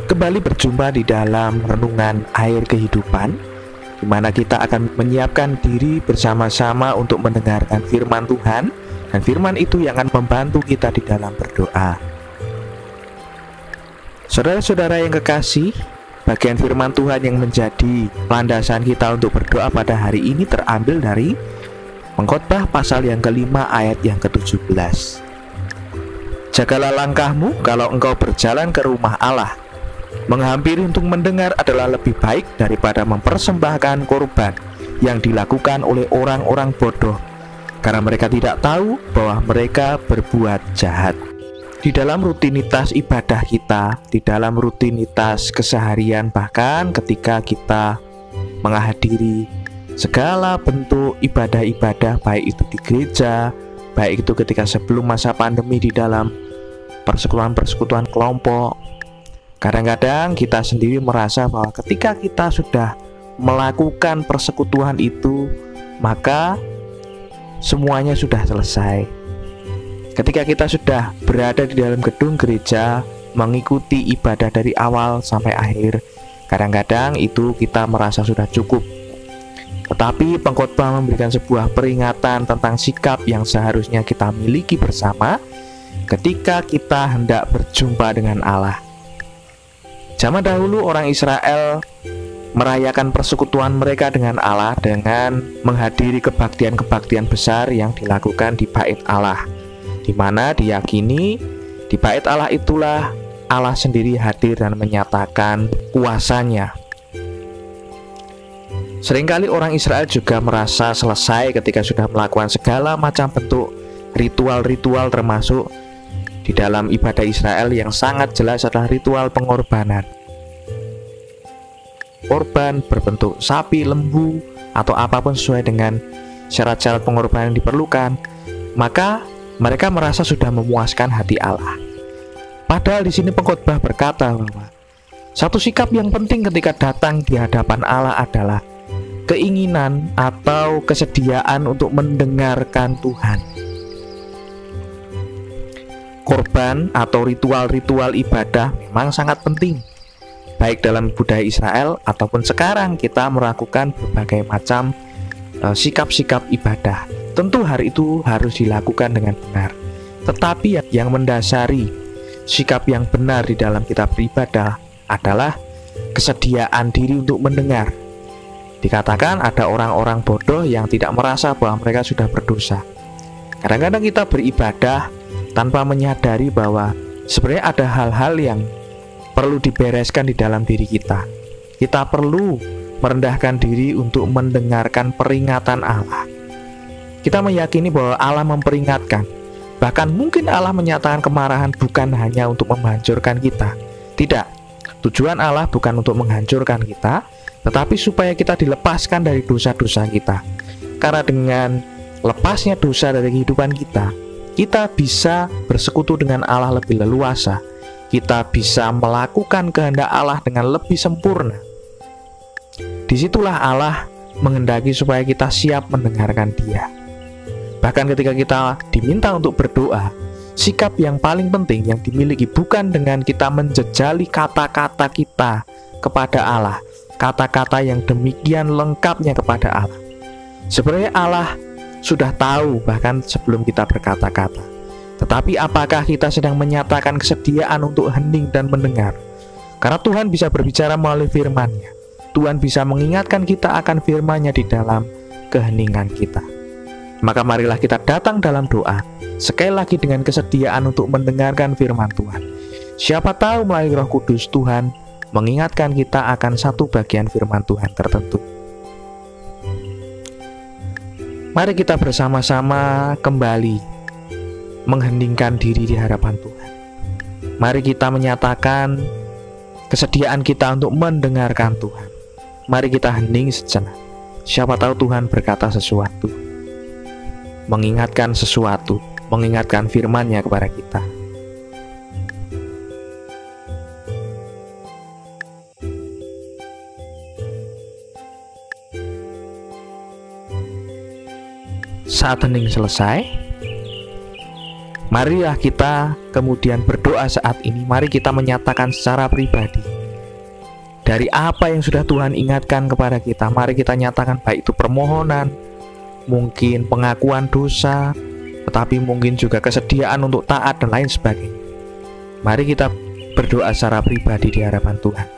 kembali berjumpa di dalam renungan air kehidupan, di mana kita akan menyiapkan diri bersama-sama untuk mendengarkan firman Tuhan, dan firman itu yang akan membantu kita di dalam berdoa. Saudara-saudara yang kekasih, bagian firman Tuhan yang menjadi landasan kita untuk berdoa pada hari ini terambil dari Pengkhotbah pasal yang kelima ayat yang ke-17. Jagalah langkahmu kalau engkau berjalan ke rumah Allah. Menghampiri untuk mendengar adalah lebih baik daripada mempersembahkan korban yang dilakukan oleh orang-orang bodoh, karena mereka tidak tahu bahwa mereka berbuat jahat. Di dalam rutinitas ibadah kita, di dalam rutinitas keseharian, bahkan ketika kita menghadiri segala bentuk ibadah-ibadah, baik itu di gereja, baik itu ketika sebelum masa pandemi di dalam persekutuan-persekutuan kelompok, kadang-kadang kita sendiri merasa bahwa ketika kita sudah melakukan persekutuan itu, maka semuanya sudah selesai. Ketika kita sudah berada di dalam gedung gereja, mengikuti ibadah dari awal sampai akhir, kadang-kadang itu kita merasa sudah cukup. Tetapi pengkhotbah memberikan sebuah peringatan tentang sikap yang seharusnya kita miliki bersama ketika kita hendak berjumpa dengan Allah. Zaman dahulu orang Israel merayakan persekutuan mereka dengan Allah dengan menghadiri kebaktian-kebaktian besar yang dilakukan di bait Allah, di mana diyakini di bait Allah itulah Allah sendiri hadir dan menyatakan kuasanya. Seringkali orang Israel juga merasa selesai ketika sudah melakukan segala macam bentuk ritual-ritual, termasuk di dalam ibadah Israel yang sangat jelas adalah ritual pengorbanan. Korban berbentuk sapi, lembu, atau apapun sesuai dengan syarat-syarat pengorbanan yang diperlukan, maka mereka merasa sudah memuaskan hati Allah. Padahal di sini pengkhotbah berkata bahwa satu sikap yang penting ketika datang di hadapan Allah adalah keinginan atau kesediaan untuk mendengarkan Tuhan. Korban atau ritual-ritual ibadah memang sangat penting, baik dalam budaya Israel ataupun sekarang kita melakukan berbagai macam sikap-sikap ibadah. Tentu hari itu harus dilakukan dengan benar. Tetapi yang mendasari sikap yang benar di dalam kita beribadah adalah kesediaan diri untuk mendengar. Dikatakan ada orang-orang bodoh yang tidak merasa bahwa mereka sudah berdosa. Kadang-kadang kita beribadah tanpa menyadari bahwa sebenarnya ada hal-hal yang perlu dibereskan di dalam diri kita. Kita perlu merendahkan diri untuk mendengarkan peringatan Allah. Kita meyakini bahwa Allah memperingatkan. Bahkan mungkin Allah menyatakan kemarahan bukan hanya untuk menghancurkan kita. Tidak, tujuan Allah bukan untuk menghancurkan kita, tetapi supaya kita dilepaskan dari dosa-dosa kita. Karena dengan lepasnya dosa dari kehidupan kita bisa bersekutu dengan Allah lebih leluasa. Kita bisa melakukan kehendak Allah dengan lebih sempurna. Disitulah Allah menghendaki supaya kita siap mendengarkan Dia. Bahkan ketika kita diminta untuk berdoa, sikap yang paling penting yang dimiliki bukan dengan kita menjejali kata-kata kita kepada Allah, kata-kata yang demikian lengkapnya kepada Allah. Sebenarnya Allah sudah tahu bahkan sebelum kita berkata-kata. Tetapi apakah kita sedang menyatakan kesediaan untuk hening dan mendengar? Karena Tuhan bisa berbicara melalui firman-Nya. Tuhan bisa mengingatkan kita akan firman-Nya di dalam keheningan kita. Maka marilah kita datang dalam doa, sekali lagi dengan kesediaan untuk mendengarkan firman Tuhan. Siapa tahu melalui Roh Kudus Tuhan mengingatkan kita akan satu bagian firman Tuhan tertentu. Mari kita bersama-sama kembali mengheningkan diri di hadapan Tuhan. Mari kita menyatakan kesediaan kita untuk mendengarkan Tuhan. Mari kita hening sejenak. Siapa tahu Tuhan berkata sesuatu, mengingatkan sesuatu, mengingatkan firman-Nya kepada kita. Saat hening selesai, Marilah kita kemudian berdoa saat ini. Mari kita menyatakan secara pribadi dari apa yang sudah Tuhan ingatkan kepada kita. Mari kita nyatakan, baik itu permohonan, mungkin pengakuan dosa, tetapi mungkin juga kesediaan untuk taat dan lain sebagainya. Mari kita berdoa secara pribadi di hadapan Tuhan.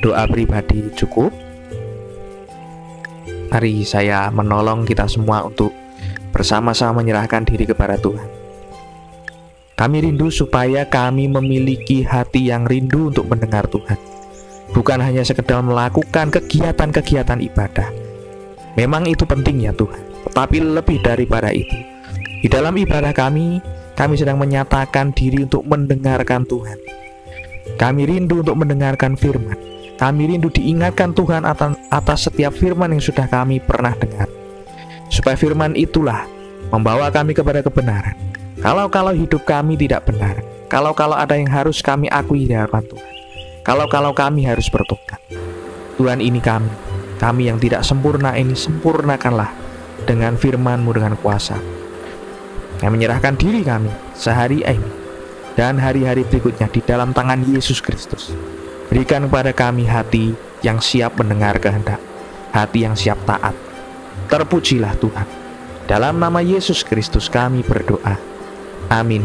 Doa pribadi cukup. Mari saya menolong kita semua untuk bersama-sama menyerahkan diri kepada Tuhan. Kami rindu supaya kami memiliki hati yang rindu untuk mendengar Tuhan. Bukan hanya sekedar melakukan kegiatan-kegiatan ibadah. Memang itu penting ya Tuhan, tetapi lebih daripada itu. Di dalam ibadah kami sedang menyatakan diri untuk mendengarkan Tuhan. Kami rindu untuk mendengarkan firman. Kami rindu diingatkan Tuhan atas setiap firman yang sudah kami pernah dengar, supaya firman itulah membawa kami kepada kebenaran. Kalau hidup kami tidak benar, kalau ada yang harus kami akui di hadapan Tuhan, kalau kami harus bertobat, Tuhan, ini kami yang tidak sempurna ini, sempurnakanlah dengan firman-Mu, dengan kuasa. Kami menyerahkan diri kami sehari ini dan hari-hari berikutnya di dalam tangan Yesus Kristus. Berikan kepada kami hati yang siap mendengar kehendak, hati yang siap taat. Terpujilah Tuhan. Dalam nama Yesus Kristus kami berdoa. Amin.